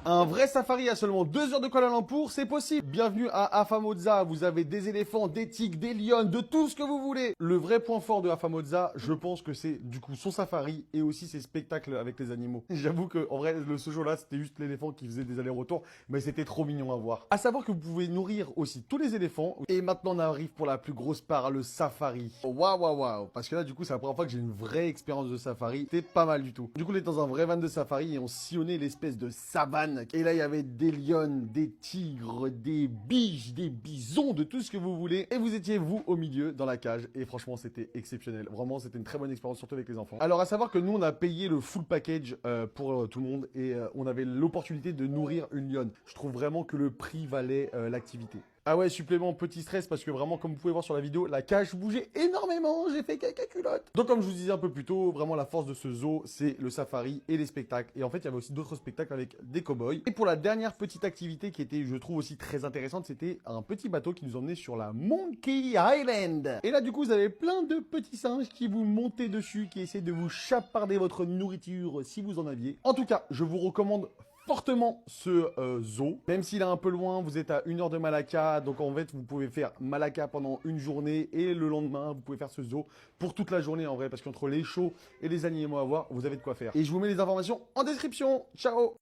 Un vrai safari à seulement 2 heures de Kuala Lumpur, c'est possible. Bienvenue à Afamoza, vous avez des éléphants, des tigres, des lions, de tout ce que vous voulez. Le vrai point fort de Afamoza, je pense que c'est du coup son safari et aussi ses spectacles avec les animaux. J'avoue que en vrai, ce jour-là, c'était juste l'éléphant qui faisait des allers-retours, mais c'était trop mignon à voir. À savoir que vous pouvez nourrir aussi tous les éléphants. Et maintenant, on arrive pour la plus grosse part, le safari. Waouh, waouh, waouh. Parce que là, du coup, c'est la première fois que j'ai une vraie expérience de safari. C'était pas mal du tout. Du coup, on est dans un vrai van de safari et on sillonnait l'espèce de savane. Et là, il y avait des lions, des tigres, des biches, des bisons, de tout ce que vous voulez. Et vous étiez, vous, au milieu, dans la cage. Et franchement, c'était exceptionnel. Vraiment, c'était une très bonne expérience, surtout avec les enfants. Alors, à savoir que nous, on a payé le full package pour tout le monde. Et on avait l'opportunité de nourrir une lionne. Je trouve vraiment que le prix valait l'activité. Ah ouais, supplément petit stress parce que vraiment, comme vous pouvez voir sur la vidéo, la cage bougeait énormément, j'ai fait caca culotte. Donc comme je vous disais un peu plus tôt, vraiment la force de ce zoo, c'est le safari et les spectacles. Et en fait, il y avait aussi d'autres spectacles avec des cow-boys. Et pour la dernière petite activité qui était, je trouve aussi très intéressante, c'était un petit bateau qui nous emmenait sur la Monkey Island. Et là, du coup, vous avez plein de petits singes qui vous montaient dessus, qui essaient de vous chaparder votre nourriture si vous en aviez. En tout cas, je vous recommande fortement ce zoo. Même s'il est un peu loin, vous êtes à 1 heure de Malacca, donc en fait vous pouvez faire Malacca pendant une journée et le lendemain vous pouvez faire ce zoo pour toute la journée en vrai, parce qu'entre les shows et les animaux à voir, vous avez de quoi faire. Et je vous mets les informations en description. Ciao!